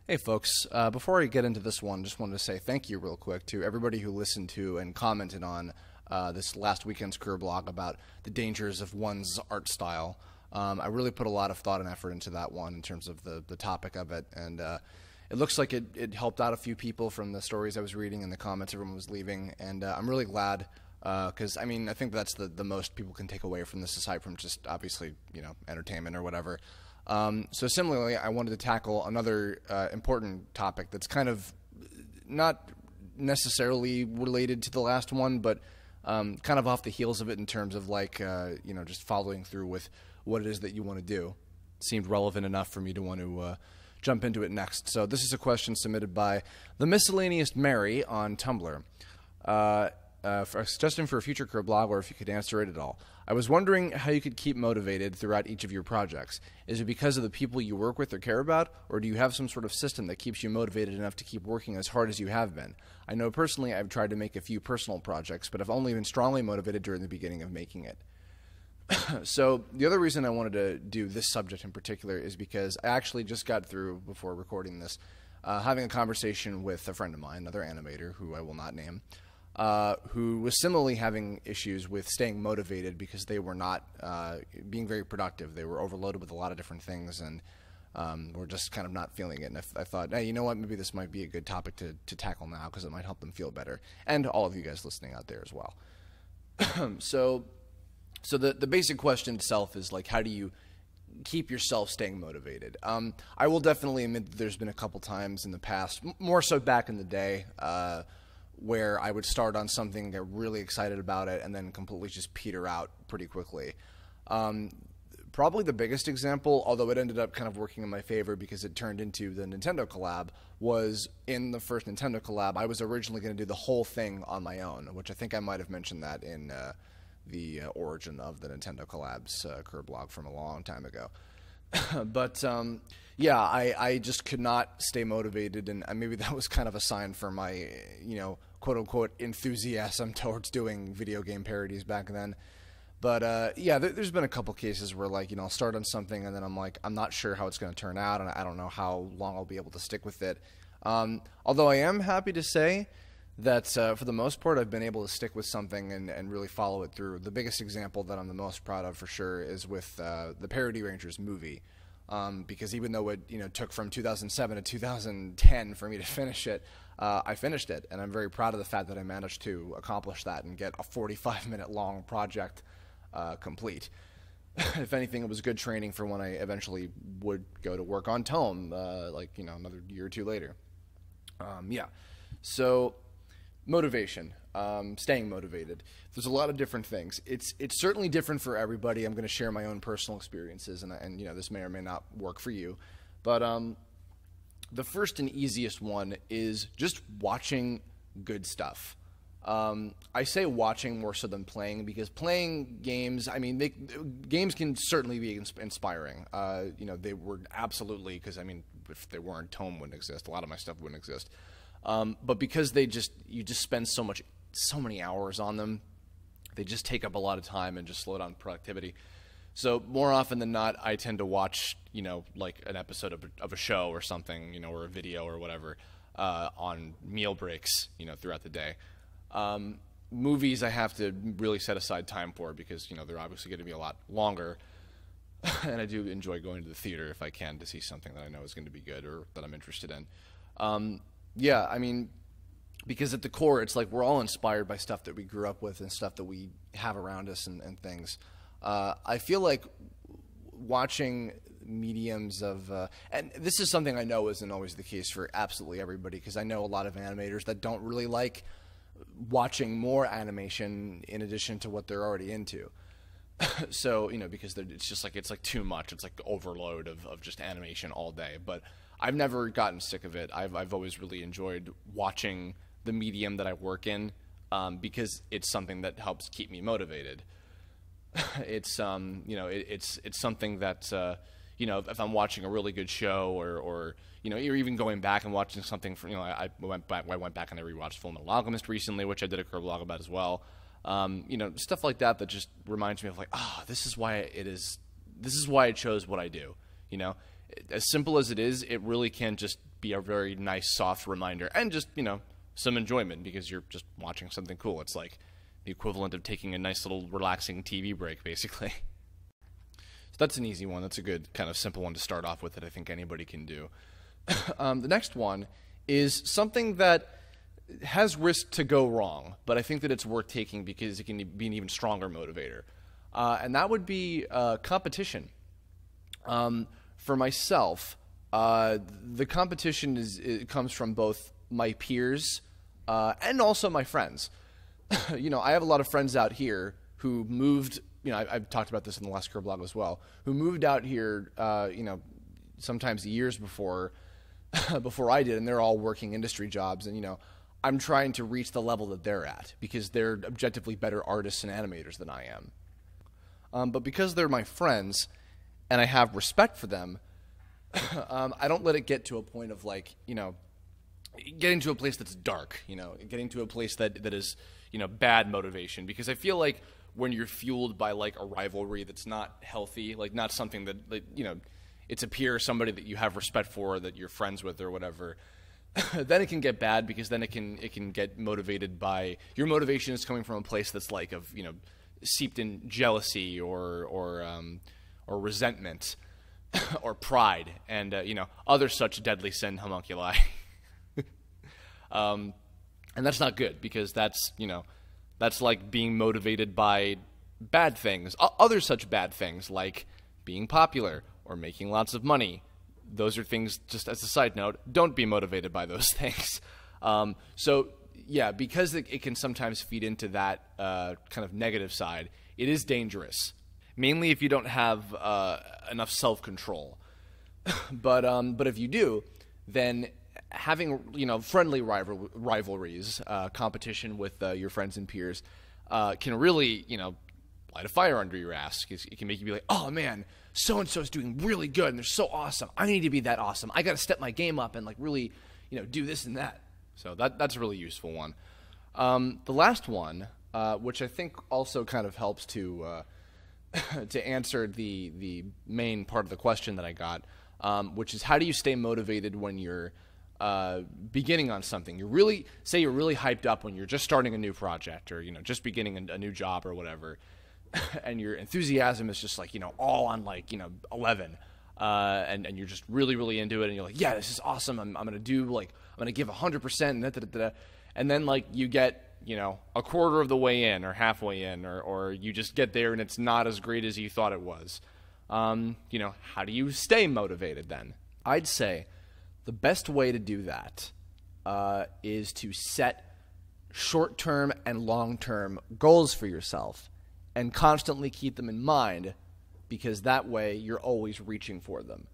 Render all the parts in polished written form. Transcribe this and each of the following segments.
Hey folks, before I get into this one, just wanted to say thank you real quick to everybody who listened to and commented on this last weekend's Kirblog about the dangers of one's art style. I really put a lot of thought and effort into that one in terms of the topic of it, and it looks like it helped out a few people from the stories I was reading and the comments everyone was leaving, and I'm really glad because, I mean, I think that's the most people can take away from this aside from just obviously, you know, entertainment or whatever. So similarly, I wanted to tackle another important topic that's kind of not necessarily related to the last one, but kind of off the heels of it in terms of like, you know, just following through with what it is that you want to do. It seemed relevant enough for me to want to jump into it next. So this is a question submitted by themiscellaneousmary on Tumblr. For a suggestion for a future Kirblog, or if you could answer it at all. I was wondering how you could keep motivated throughout each of your projects. Is it because of the people you work with or care about, or do you have some sort of system that keeps you motivated enough to keep working as hard as you have been? I know personally I've tried to make a few personal projects, but I've only been strongly motivated during the beginning of making it. So the other reason I wanted to do this subject in particular is because I actually just got through, before recording this, having a conversation with a friend of mine, another animator who I will not name, who was similarly having issues with staying motivated because they were not being very productive. They were overloaded with a lot of different things and were just kind of not feeling it. And I thought, hey, you know what, maybe this might be a good topic to tackle now because it might help them feel better. And all of you guys listening out there as well. So the basic question itself is, like, how do you keep yourself staying motivated? I will definitely admit that there's been a couple times in the past, more so back in the day, where I would start on something, get really excited about it, and then completely just peter out pretty quickly. Probably the biggest example, although it ended up kind of working in my favor because it turned into the Nintendo collab, was in the first Nintendo collab. I was originally going to do the whole thing on my own, which I think I might have mentioned that in the origin of the Nintendo collabs Kirblog from a long time ago. But yeah, I just could not stay motivated, and maybe that was kind of a sign for my, you know, quote-unquote enthusiasm towards doing video game parodies back then. But yeah, there's been a couple cases where, like, you know, I'll start on something and then I'm like, I'm not sure how it's going to turn out, and I don't know how long I'll be able to stick with it. Although I am happy to say that for the most part I've been able to stick with something and really follow it through. The biggest example that I'm the most proud of for sure is with the Parody Rangers movie. Because even though it, you know, took from 2007 to 2010 for me to finish it, I finished it, and I'm very proud of the fact that I managed to accomplish that and get a 45-minute long project complete. If anything, it was good training for when I eventually would go to work on Tome, like, you know, another year or two later. Yeah, so motivation, staying motivated. There's a lot of different things. It's certainly different for everybody. I'm going to share my own personal experiences, and you know, this may or may not work for you. But the first and easiest one is just watching good stuff. I say watching more so than playing, because playing games, I mean, games can certainly be inspiring. You know, they were absolutely, because I mean, if they weren't, Tome wouldn't exist. A lot of my stuff wouldn't exist. But because you just spend so many hours on them, they just take up a lot of time and just slow down productivity. So more often than not, I tend to watch, you know, like an episode of a show or something, you know, or a video or whatever, on meal breaks, you know, throughout the day. Movies I have to really set aside time for because, you know, they're obviously going to be a lot longer. And I do enjoy going to the theater if I can to see something that I know is going to be good or that I'm interested in. Yeah, I mean, because at the core, it's like we're all inspired by stuff that we grew up with and stuff that we have around us and things. I feel like watching mediums of, and this is something I know isn't always the case for absolutely everybody, because I know a lot of animators that don't really like watching more animation in addition to what they're already into. So, you know, because it's like too much. It's like overload of just animation all day. But I've never gotten sick of it. I've always really enjoyed watching the medium that I work in, because it's something that helps keep me motivated. It's you know, it's something that you know, if I'm watching a really good show or you know, you're even going back and watching something from, you know, I went back and I rewatched Fullmetal Alchemist recently, which I did a Kirblog about as well. You know, stuff like that just reminds me of, like, this is why I chose what I do. You know, as simple as it is, it really can just be a very nice, soft reminder, and just, you know, some enjoyment because you're just watching something cool. It's like the equivalent of taking a nice little relaxing TV break, basically. So that's an easy one. That's a good kind of simple one to start off with that I think anybody can do. The next one is something that has risk to go wrong, but I think that it's worth taking because it can be an even stronger motivator. And that would be competition. For myself, the competition it comes from both my peers and also my friends. You know, I have a lot of friends out here who moved, you know, I've talked about this in the last Kirblog as well, who moved out here, you know, sometimes years before I did, and they're all working industry jobs, and, you know, I'm trying to reach the level that they're at because they're objectively better artists and animators than I am. But because they're my friends and I have respect for them, I don't let it get to a point of, like, you know, getting to a place that's dark, you know, getting to a place that is, you know, bad motivation, because I feel like when you're fueled by, like, a rivalry that's not healthy, like, not something that, you know, it's a peer, somebody that you have respect for, that you're friends with or whatever, then it can get bad, because then it can get motivated by, your motivation is coming from a place that's, like, of, you know, seeped in jealousy or resentment or pride and, you know, other such deadly sin homunculi. And that's not good, because that's, you know, that's like being motivated by bad things, other such bad things like being popular or making lots of money. Those are things, just as a side note, don't be motivated by those things. So, yeah, because it can sometimes feed into that kind of negative side, it is dangerous, mainly if you don't have enough self-control. But if you do, then having, you know, friendly rivalries, competition with your friends and peers can really, you know, light a fire under your ass. It can make you be like, oh man, so-and-so is doing really good and they're so awesome. I need to be that awesome. I got to step my game up and, like, really, you know, do this and that. So that's a really useful one. The last one, which I think also kind of helps to answer the main part of the question that I got, which is, how do you stay motivated when you're beginning on something? You're really hyped up when you're just starting a new project, or, you know, just beginning a new job or whatever, and your enthusiasm is just, like, you know, all on, like, you know, 11, and you're just really, really into it, and you're like, yeah, this is awesome. I'm gonna do, like, I'm gonna give 100%, and then, like, you get, you know, a quarter of the way in or halfway in, or you just get there and it's not as great as you thought it was. You know, how do you stay motivated then? I'd say the best way to do that is to set short-term and long-term goals for yourself and constantly keep them in mind, because that way you're always reaching for them.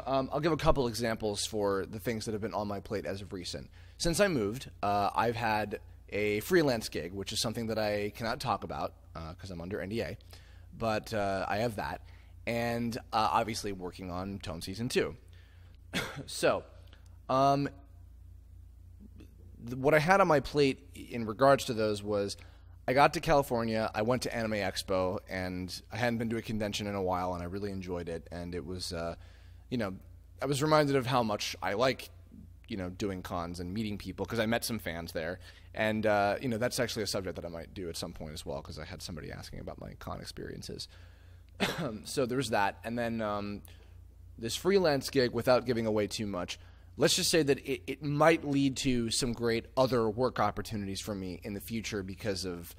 I'll give a couple examples for the things that have been on my plate as of recent. Since I moved, I've had a freelance gig, which is something that I cannot talk about because I'm under NDA, but I have that, and obviously working on Tone Season 2. So, what I had on my plate in regards to those was, I got to California, I went to Anime Expo, and I hadn't been to a convention in a while, and I really enjoyed it, and it was, you know, I was reminded of how much I like, you know, doing cons and meeting people, because I met some fans there, and, you know, that's actually a subject that I might do at some point as well, because I had somebody asking about my con experiences. So there's that, and then this freelance gig, without giving away too much, let's just say that it might lead to some great other work opportunities for me in the future, because of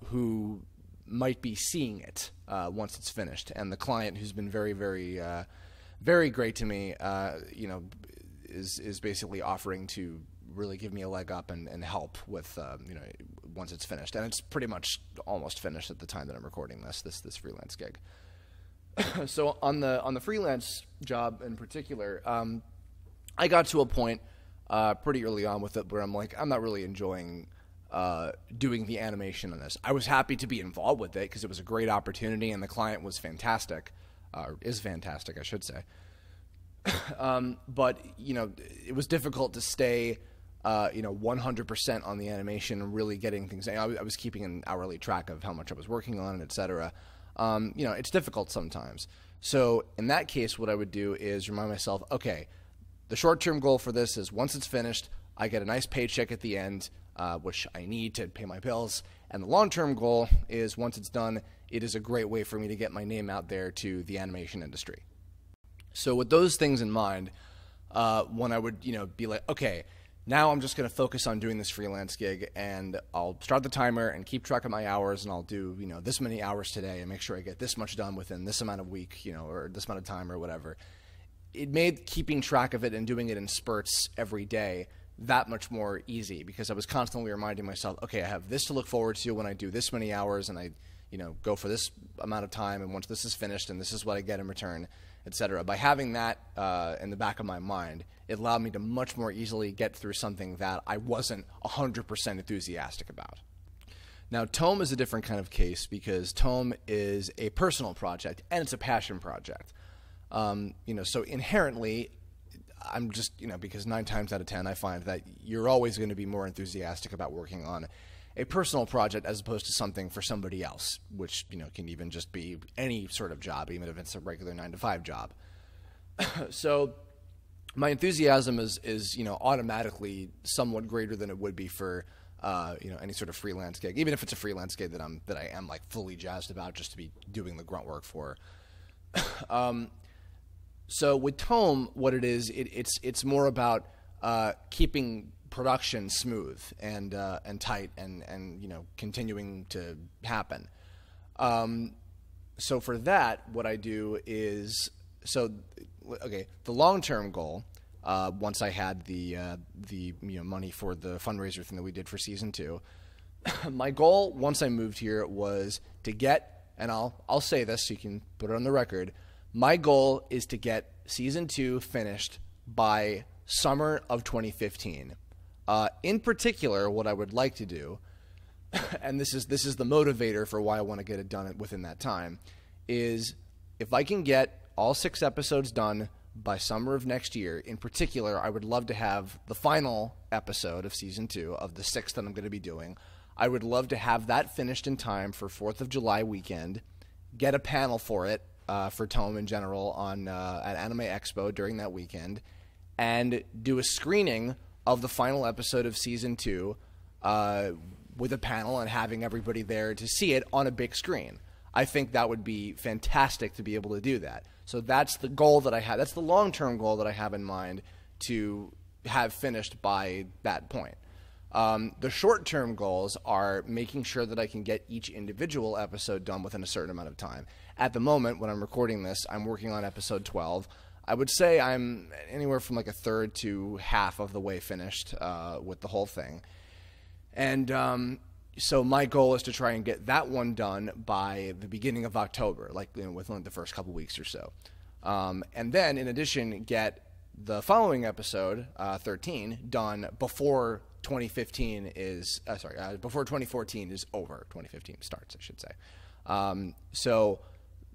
who might be seeing it once it's finished. And the client, who's been very, very, very great to me, you know, is basically offering to really give me a leg up and help with, you know, once it's finished. And it's pretty much almost finished at the time that I'm recording this freelance gig. So on the freelance job in particular, I got to a point pretty early on with it where I'm like, I'm not really enjoying doing the animation on this. I was happy to be involved with it because it was a great opportunity, and the client was fantastic, or is fantastic, I should say. But, you know, it was difficult to stay, you know, 100% on the animation and really getting things. I was keeping an hourly track of how much I was working on, et cetera. You know, it's difficult sometimes. So in that case, what I would do is remind myself, okay, the short-term goal for this is once it's finished, I get a nice paycheck at the end, which I need to pay my bills. And the long-term goal is once it's done, it is a great way for me to get my name out there to the animation industry. So with those things in mind, when I would, be like, okay, now I'm just going to focus on doing this freelance gig, and I'll start the timer and keep track of my hours, and I'll do, this many hours today and make sure I get this much done within this amount of week, or this amount of time or whatever. It made keeping track of it and doing it in spurts every day that much more easy, because I was constantly reminding myself, okay, I have this to look forward to when I do this many hours, and I, go for this amount of time, and once this is finished, and this is what I get in return, etc. By having that in the back of my mind, it allowed me to much more easily get through something that I wasn't 100% enthusiastic about. Now, Tome is a different kind of case, because Tome is a personal project and it's a passion project. So inherently, I'm just, because 9 times out of 10, I find that you're always going to be more enthusiastic about working on a personal project as opposed to something for somebody else, which, can even just be any sort of job, even if it's a regular 9-to-5 job. So my enthusiasm is automatically somewhat greater than it would be for, any sort of freelance gig, even if it's a freelance gig that I am like fully jazzed about just to be doing the grunt work for. So with Tome, what it is, it's more about keeping production smooth and tight and continuing to happen. So for that, what I do is the long-term goal. Once I had the money for the fundraiser thing that we did for season 2, my goal once I moved here was to get, and I'll say this so you can put it on the record. My goal is to get season 2 finished by summer of 2015. In particular, what I would like to do, and this is the motivator for why I want to get it done within that time, is if I can get all 6 episodes done by summer of next year. In particular, I would love to have the final episode of season 2 of the 6th that I'm going to be doing. I would love to have that finished in time for 4th of July weekend, get a panel for it, for Tome in general at Anime Expo during that weekend, and do a screening of the final episode of season 2 with a panel and having everybody there to see it on a big screen. I think that would be fantastic to be able to do that. So that's the goal that I have. That's the long-term goal that I have in mind to have finished by that point. The short-term goals are making sure that I can get each individual episode done within a certain amount of time. At the moment, when I'm recording this, I'm working on episode 12. I would say I'm anywhere from like a third to half of the way finished with the whole thing. And so my goal is to try and get that one done by the beginning of October, like within the first couple weeks or so. And then, in addition, get the following episode, 13, done before 2015 is before 2014 is over. 2015 starts, I should say. So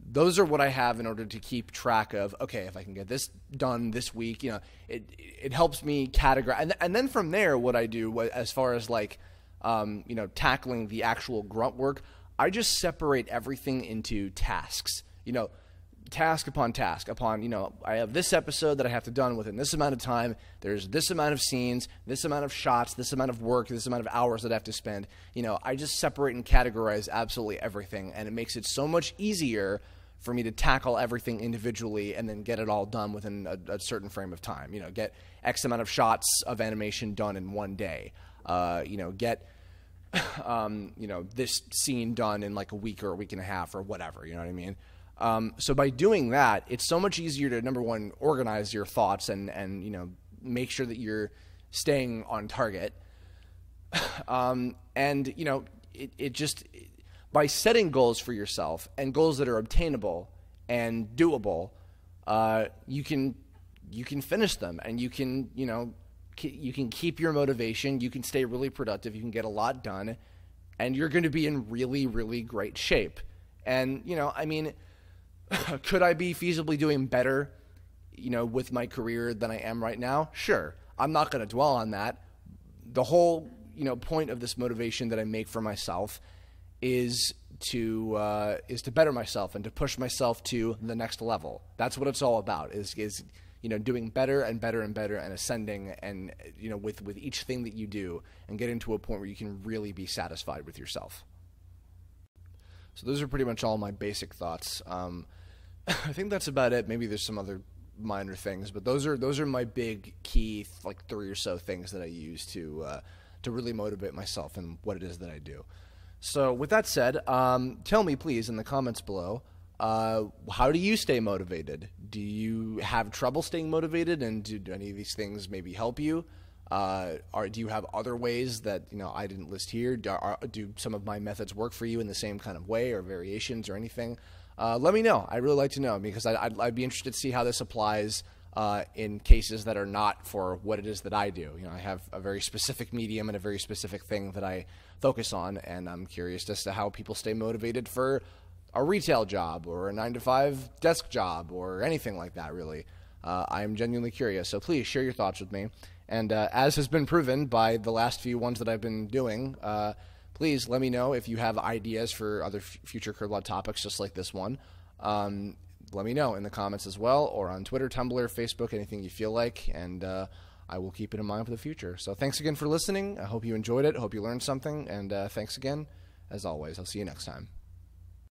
those are what I have in order to keep track of. Okay, if I can get this done this week, it helps me categorize. And then from there, what I do as far as like tackling the actual grunt work, I just separate everything into tasks. Task upon task upon, I have this episode that I have to done within this amount of time. There's this amount of scenes, this amount of shots, this amount of work, this amount of hours that I have to spend. I just separate and categorize absolutely everything, and it makes it so much easier for me to tackle everything individually and then get it all done within a certain frame of time. Get X amount of shots of animation done in one day. Get this scene done in like a week or a week and a half or whatever. You know what I mean? So by doing that, it's so much easier to, number one, organize your thoughts and make sure that you're staying on target. By setting goals for yourself and goals that are obtainable and doable, you can finish them, and you can keep your motivation. You can stay really productive. You can get a lot done, and you're going to be in really, really great shape. And, could I be feasibly doing better, with my career than I am right now? Sure. I'm not going to dwell on that. The whole, point of this motivation that I make for myself is to better myself and to push myself to the next level. That's what it's all about, is doing better and better and better and ascending, and with each thing that you do, and getting to a point where you can really be satisfied with yourself. So those are pretty much all my basic thoughts. I think that's about it. Maybe there's some other minor things, but those are my big key, like 3 or so things that I use to really motivate myself in what it is that I do. So with that said, tell me please in the comments below, how do you stay motivated? Do you have trouble staying motivated, and do any of these things maybe help you? Do you have other ways that I didn't list here? Do some of my methods work for you in the same kind of way, or variations, or anything? Let me know. I'd really like to know, because I'd be interested to see how this applies in cases that are not for what it is that I do. I have a very specific medium and a very specific thing that I focus on, and I'm curious as to how people stay motivated for a retail job or a 9-to-5 desk job or anything like that, really. I am genuinely curious, so please share your thoughts with me. And as has been proven by the last few ones that I've been doing, please let me know if you have ideas for other future Kirblog topics just like this one. Let me know in the comments as well, or on Twitter, Tumblr, Facebook, anything you feel like, and I will keep it in mind for the future. So thanks again for listening. I hope you enjoyed it. I hope you learned something, and thanks again. As always, I'll see you next time.